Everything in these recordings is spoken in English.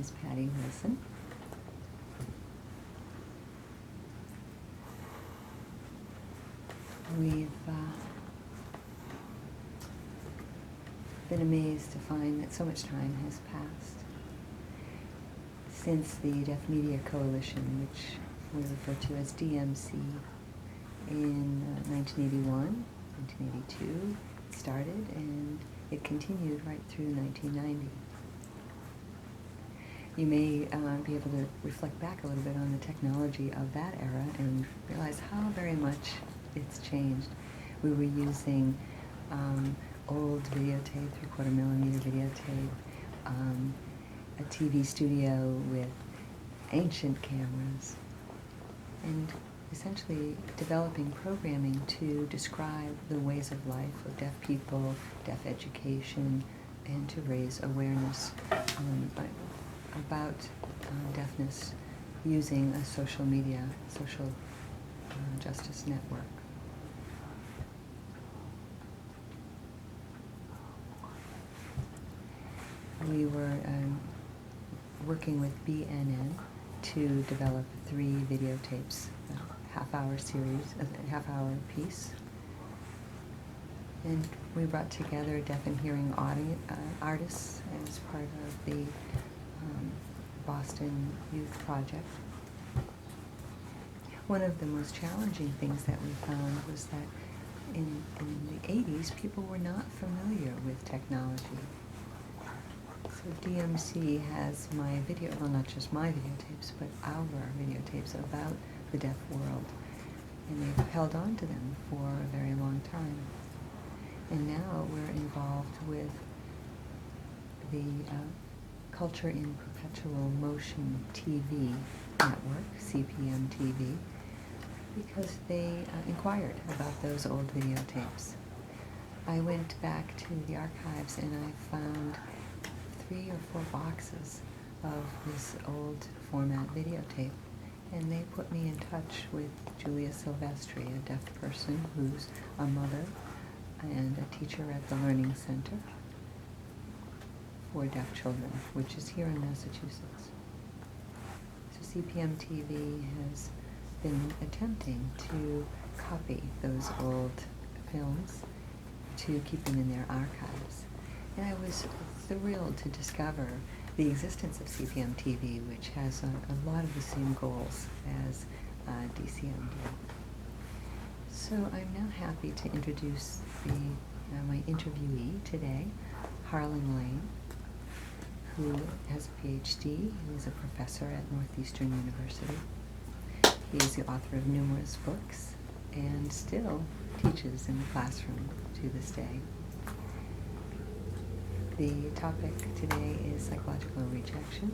is Patti Wilson. We've been amazed to find that so much time has passed since the Deaf Media Coalition, which we refer to as DMC, in 1981, 1982, started, and it continued right through 1990. You may be able to reflect back a little bit on the technology of that era and realize how very much it's changed. We were using old videotape, 3/4 millimeter videotape, a TV studio with ancient cameras, and essentially developing programming to describe the ways of life of deaf people, deaf education, and to raise awareness about deafness using a social media, social justice network. We were working with BNN to develop 3 videotapes, a half-hour series, a half-hour piece. And we brought together deaf and hearing artists as part of the Boston Youth Project. One of the most challenging things that we found was that in the 80s, people were not familiar with technology. So DMC has my video, well, not just my videotapes, but our videotapes about the deaf world. And they've held on to them for a very long time. And now we're involved with the Culture in Perpetual Motion TV network, CPM-TV, because they inquired about those old videotapes. I went back to the archives and I found 3 or 4 boxes of this old format videotape, and they put me in touch with Julia Silvestri, a deaf person who's a mother and a teacher at the Learning Center for Deaf Children, which is here in Massachusetts. So CPM-TV has been attempting to copy those old films to keep them in their archives. And I was thrilled to discover the existence of CPM-TV, which has a lot of the same goals as DCM did. So I'm now happy to introduce my interviewee today, Harlan Lane, who has a PhD. He is a professor at Northeastern University. He is the author of numerous books and still teaches in the classroom to this day. The topic today is psychological rejection,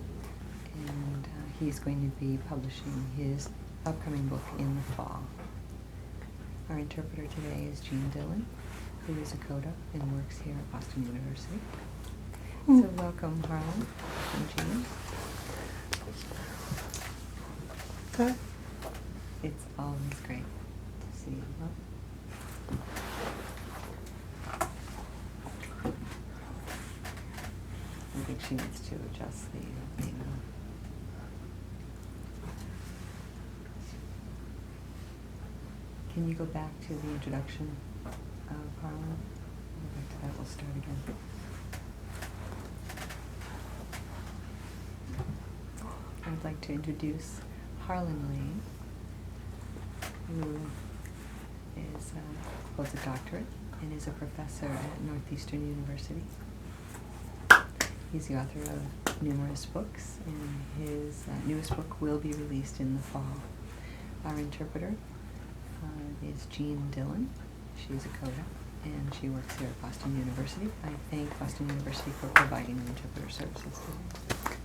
and he's going to be publishing his upcoming book in the fall. Our interpreter today is Jean Dillon, who is a CODA and works here at Boston University. So welcome, Harlan and Jean. Good. It's always great to see you. I think she needs to adjust the Can you go back to the introduction of Harlan? Go back to that. We'll start again. I'd like to introduce Harlan Lane, who holds a doctorate and is a professor at Northeastern University. He's the author of numerous books, and his newest book will be released in the fall. Our interpreter is Jean Dillon. She's a CODA, and she works here at Boston University. I thank Boston University for providing the interpreter services today.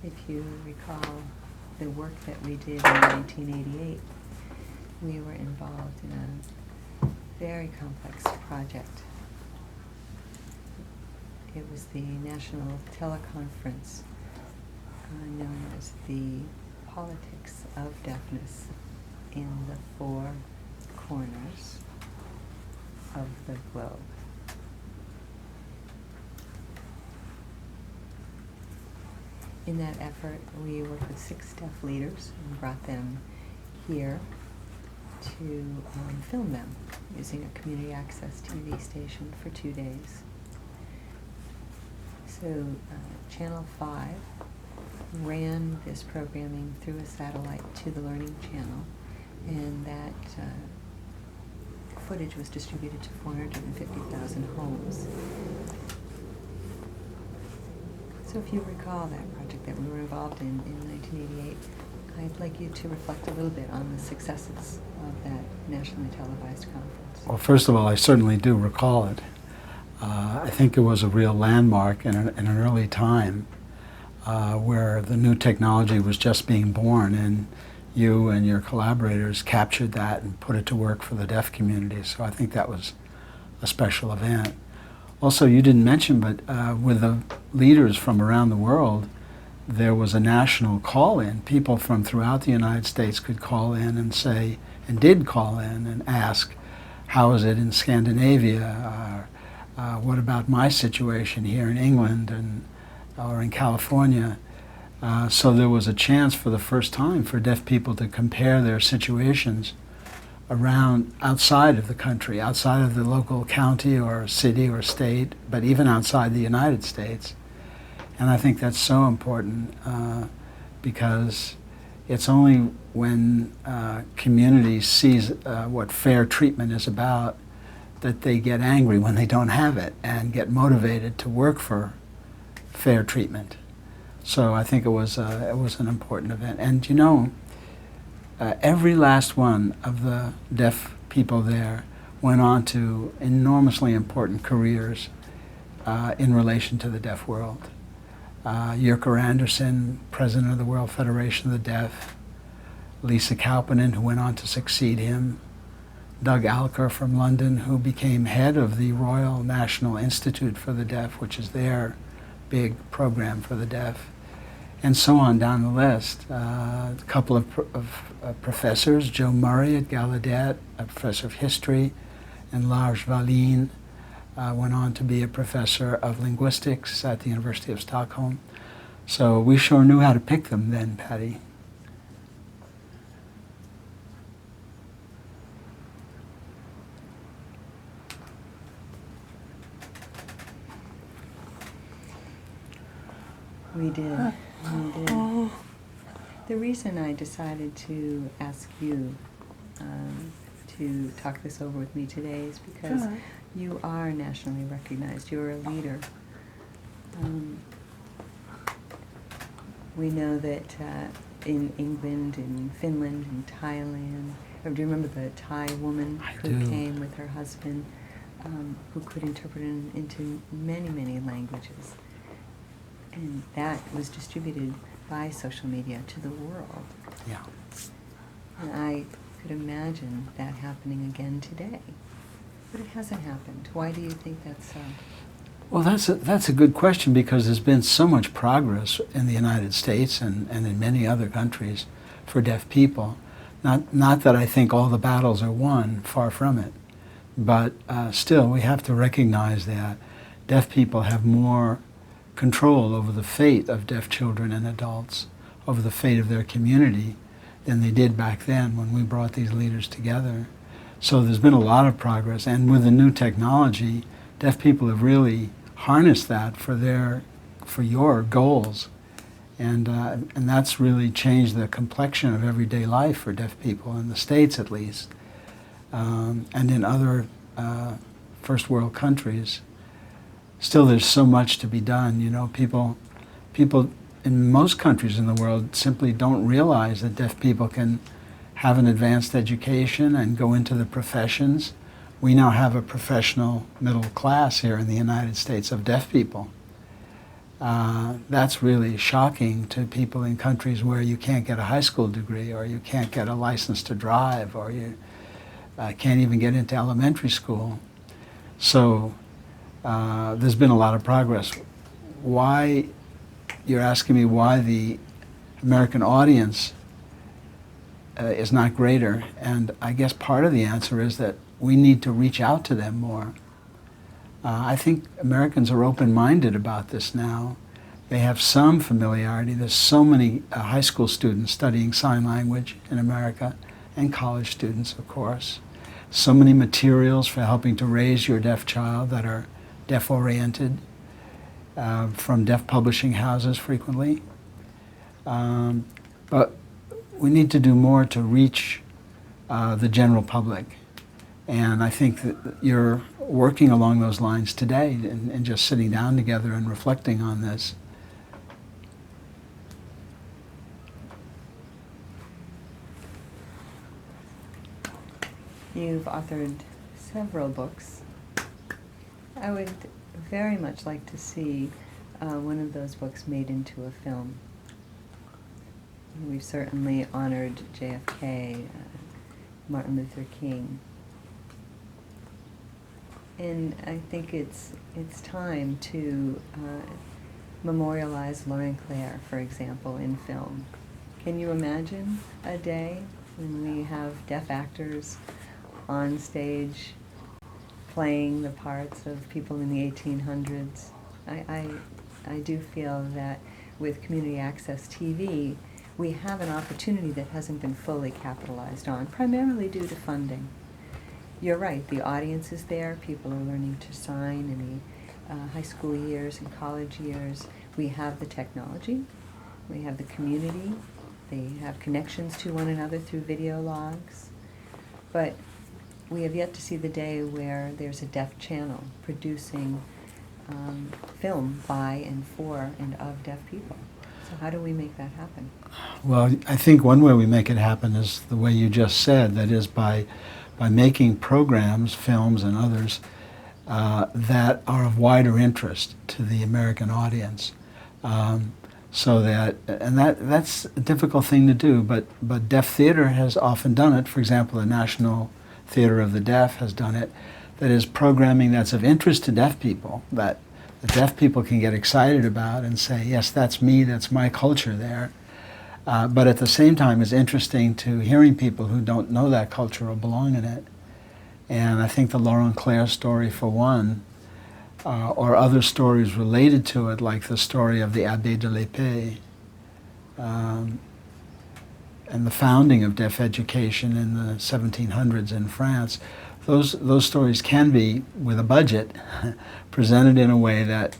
If you recall the work that we did in 1988, we were involved in a very complex project. It was the National Teleconference, known as the Politics of Deafness in the Four Corners. of the globe. In that effort, we worked with 6 deaf leaders and brought them here to film them using a community access TV station for 2 days. So Channel 5 ran this programming through a satellite to the Learning Channel, and that footage was distributed to 450,000 homes. So if you recall that project that we were involved in 1988, I'd like you to reflect a little bit on the successes of that nationally televised conference. Well, first of all, I certainly do recall it. I think it was a real landmark in an early time where the new technology was just being born, and you and your collaborators captured that and put it to work for the deaf community. So I think that was a special event. Also, you didn't mention, but with the leaders from around the world, there was a national call-in. People from throughout the United States could call in and say, and did call in and ask, how is it in Scandinavia? What about my situation here in England or in California? So there was a chance for the first time for deaf people to compare their situations around outside of the country, outside of the local county or city or state, but even outside the United States. And I think that's so important because it's only when community sees what fair treatment is about that they get angry when they don't have it and get motivated to work for fair treatment. So I think it was an important event. And you know, every last one of the deaf people there went on to enormously important careers in relation to the deaf world. Jurka Anderson, president of the World Federation of the Deaf, Lisa Kauppanen, who went on to succeed him, Doug Alker from London, who became head of the Royal National Institute for the Deaf, which is their big program for the deaf, and so on down the list. A couple of professors, Joe Murray at Gallaudet, a professor of history, and Lars Wallin went on to be a professor of linguistics at the University of Stockholm. So we sure knew how to pick them then, Patti. We did. We did. The reason I decided to ask you to talk this over with me today is because you are nationally recognized. You're a leader. We know that in England, in Finland, in Thailand, do you remember the Thai woman who came with her husband, who could interpret into many, many languages? And that was distributed by social media to the world. Yeah. And I could imagine that happening again today. But it hasn't happened. Why do you think that's so? Well, that's a good question, because there's been so much progress in the United States and in many other countries for deaf people. Not that I think all the battles are won, far from it. But still, we have to recognize that deaf people have more control over the fate of deaf children and adults, over the fate of their community, than they did back then when we brought these leaders together. So there's been a lot of progress, and with the new technology, deaf people have really harnessed that for your goals, and that's really changed the complexion of everyday life for deaf people in the States, at least, and in other first world countries. Still, there's so much to be done. You know, people in most countries in the world simply don't realize that deaf people can have an advanced education and go into the professions. We now have a professional middle class here in the United States of deaf people. That's really shocking to people in countries where you can't get a high school degree, or you can't get a license to drive, or you can't even get into elementary school. So there's been a lot of progress. Why, you're asking me why the American audience is not greater, and I guess part of the answer is that we need to reach out to them more. I think Americans are open-minded about this now. They have some familiarity. There's so many high school students studying sign language in America, and college students, of course. So many materials for helping to raise your deaf child that are deaf-oriented, from deaf publishing houses frequently. But we need to do more to reach the general public. And I think that you're working along those lines today and just sitting down together and reflecting on this. You've authored several books. I would very much like to see one of those books made into a film. We've certainly honored JFK, Martin Luther King. And I think it's time to memorialize Lauren Clare, for example, in film. Can you imagine a day when we have deaf actors on stage playing the parts of people in the 1800s? I do feel that with community access TV, we have an opportunity that hasn't been fully capitalized on, primarily due to funding. You're right, the audience is there, people are learning to sign in the high school years and college years. We have the technology, we have the community, they have connections to one another through video logs, but we have yet to see the day where there's a deaf channel producing film by and for and of deaf people. So how do we make that happen? Well, I think one way we make it happen is the way you just said, that is by making programs, films and others, that are of wider interest to the American audience. So that, and that's a difficult thing to do, but deaf theater has often done it. For example, the National Theater of the Deaf has done it. That is programming that's of interest to deaf people, that the deaf people can get excited about and say, yes, that's me, that's my culture there. But at the same time, it's interesting to hearing people who don't know that culture or belong in it. And I think the Lauren Clare story, for one, or other stories related to it, like the story of the Abbé de l'Épée, and the founding of deaf education in the 1700s in France, those stories can be, with a budget, presented in a way that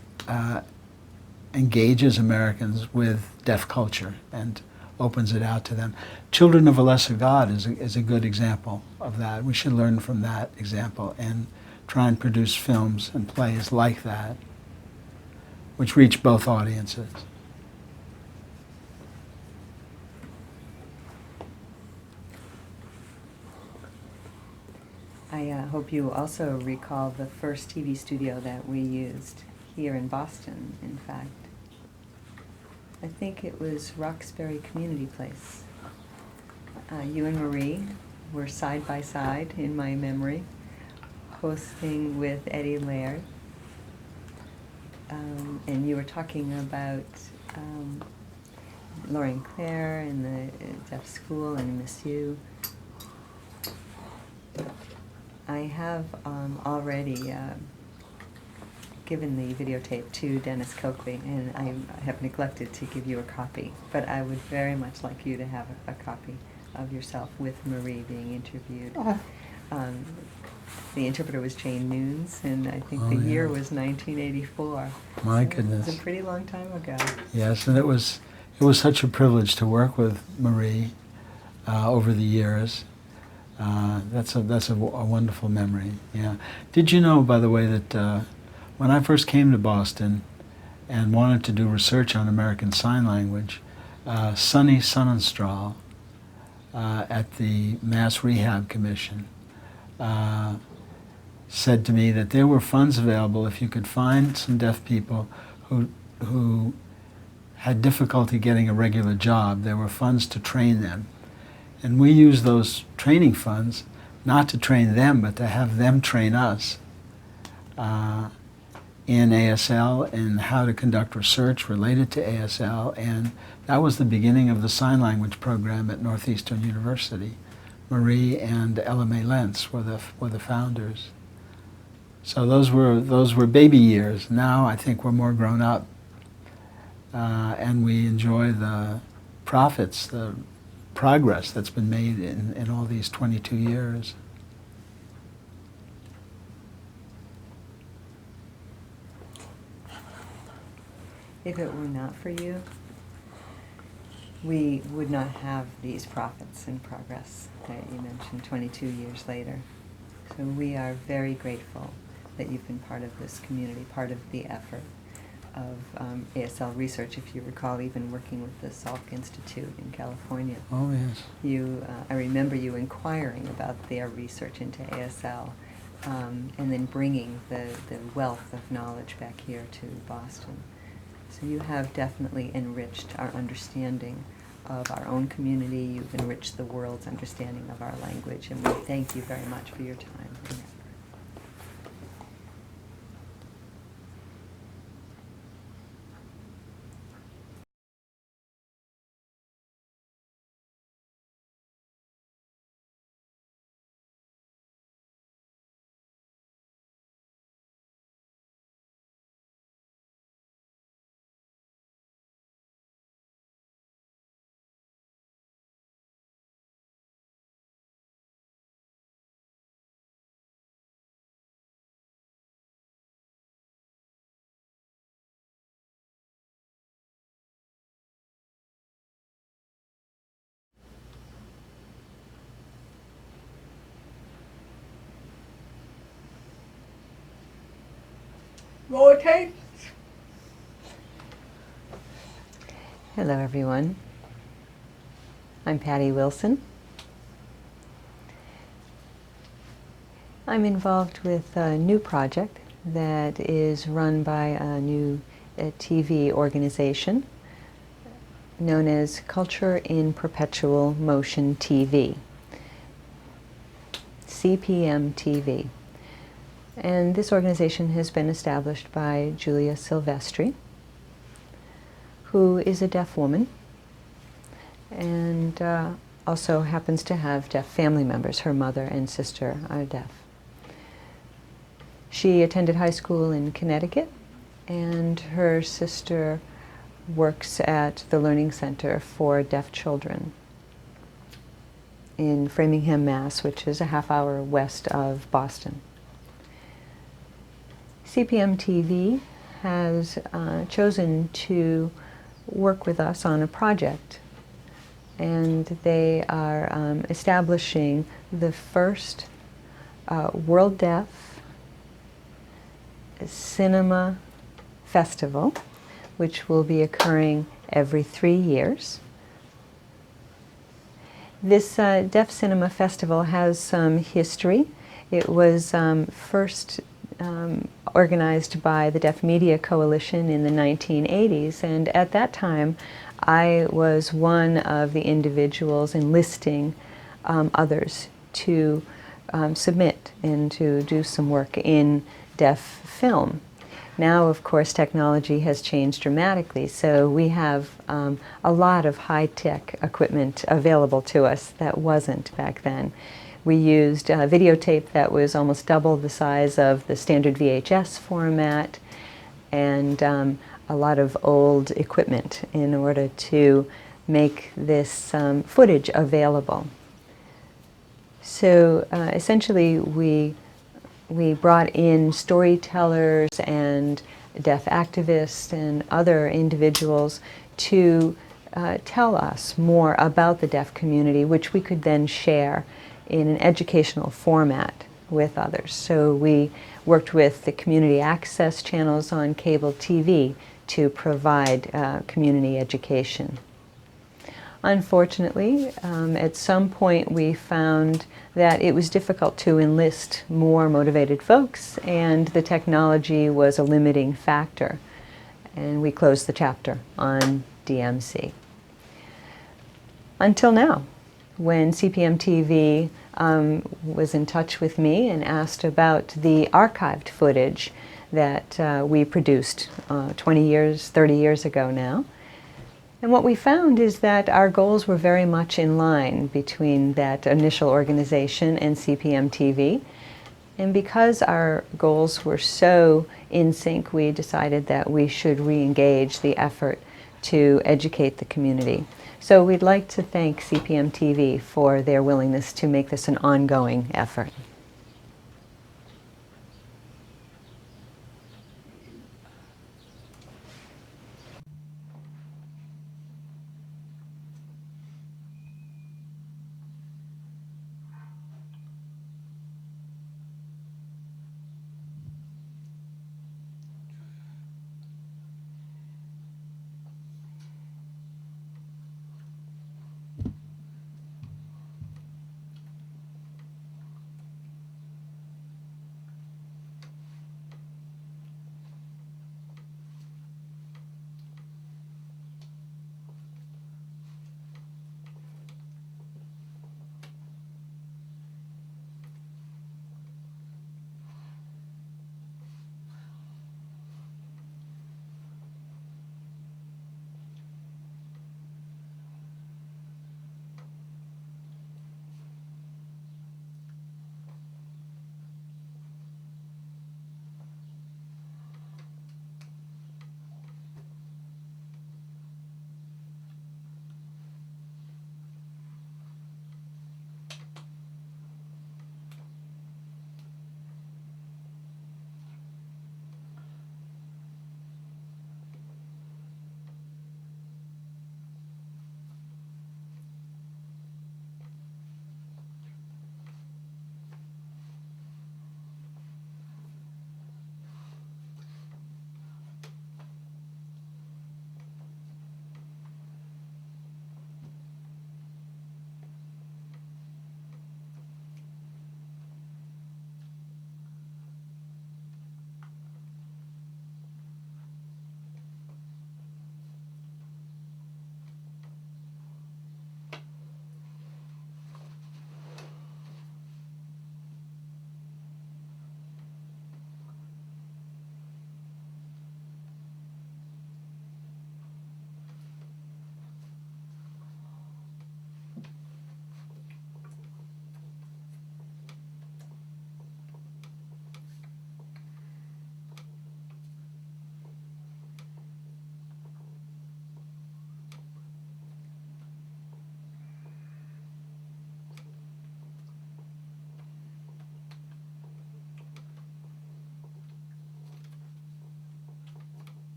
engages Americans with deaf culture and opens it out to them. Children of a Lesser God is a good example of that. We should learn from that example and try and produce films and plays like that, which reach both audiences. I hope you also recall the first TV studio that we used here in Boston, in fact. I think it was Roxbury Community Place. You and Marie were side by side, in my memory, hosting with Eddie Laird. And you were talking about Lauren Clare and the deaf school and Miss You. I have already given the videotape to Dennis Coakley, and I have neglected to give you a copy, but I would very much like you to have a copy of yourself with Marie being interviewed. The interpreter was Jane Nunes, and I think the year was 1984. My so goodness. It was a pretty long time ago. Yes, and it was such a privilege to work with Marie over the years. That's a wonderful memory. Yeah. Did you know, by the way, that when I first came to Boston and wanted to do research on American Sign Language, Sonny Sonnenstrahl at the Mass Rehab Commission said to me that there were funds available if you could find some deaf people who had difficulty getting a regular job. There were funds to train them. And we used those training funds not to train them, but to have them train us in ASL and how to conduct research related to ASL. And that was the beginning of the sign language program at Northeastern University, Marie and Ella May Lentz were the founders. So those were baby years. Now I think we're more grown up, and we enjoy the profits, the progress that's been made in all these 22 years. If it were not for you, we would not have these profits and progress that you mentioned 22 years later. So we are very grateful that you've been part of this community, part of the effort of ASL research. If you recall, even working with the Salk Institute in California. Oh, yes. I remember you inquiring about their research into ASL, and then bringing the wealth of knowledge back here to Boston. So you have definitely enriched our understanding of our own community. You've enriched the world's understanding of our language, and we thank you very much for your time and effort. Rotate. Hello, everyone. I'm Patti Wilson. I'm involved with a new project that is run by a new TV organization known as Culture in Perpetual Motion TV, CPM-TV. And this organization has been established by Julia Silvestri, who is a deaf woman and also happens to have deaf family members. Her mother and sister are deaf. She attended high school in Connecticut, and her sister works at the Learning Center for Deaf Children in Framingham, Mass., which is a half-hour west of Boston. CPM-TV has chosen to work with us on a project, and they are establishing the first World Deaf Cinema Festival, which will be occurring every 3 years. This Deaf Cinema Festival has some history. It was first organized by the Deaf Media Coalition in the 1980s, and at that time I was one of the individuals enlisting others to submit and to do some work in deaf film. Now, of course, technology has changed dramatically, so we have a lot of high-tech equipment available to us that wasn't back then. We used videotape that was almost double the size of the standard VHS format, and a lot of old equipment in order to make this footage available. So essentially we brought in storytellers and deaf activists and other individuals to tell us more about the deaf community, which we could then share in an educational format with others. So we worked with the community access channels on cable TV to provide community education. Unfortunately, at some point we found that it was difficult to enlist more motivated folks, and the technology was a limiting factor, and we closed the chapter on DMC. Until now, when CPM-TV was in touch with me and asked about the archived footage that we produced 20 years, 30 years ago now. And what we found is that our goals were very much in line between that initial organization and CPM-TV. And because our goals were so in sync, we decided that we should re-engage the effort to educate the community. So we'd like to thank CPM-TV for their willingness to make this an ongoing effort.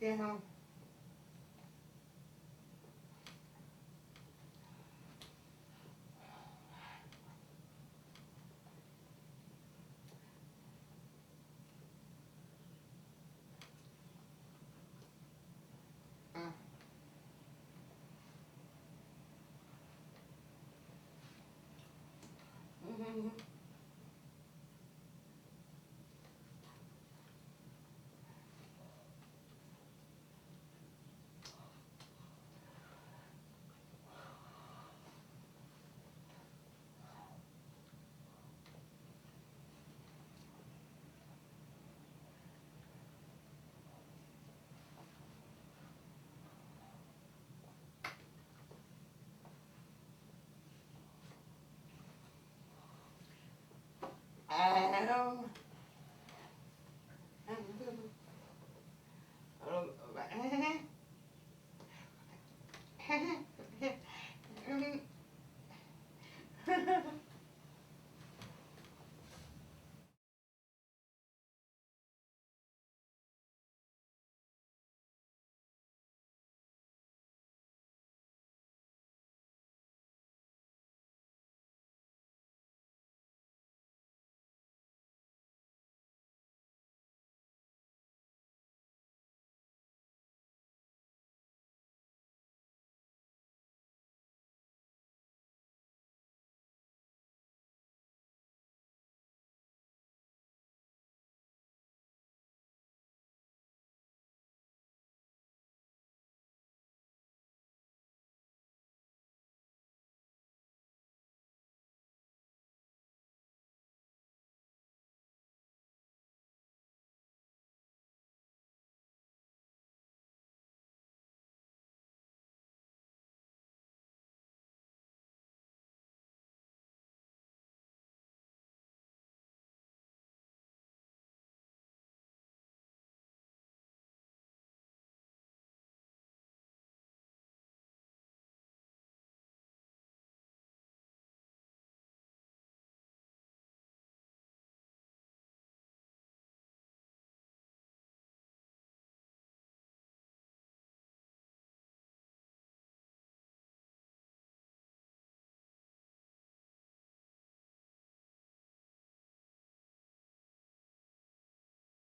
Demo. Mm-hmm.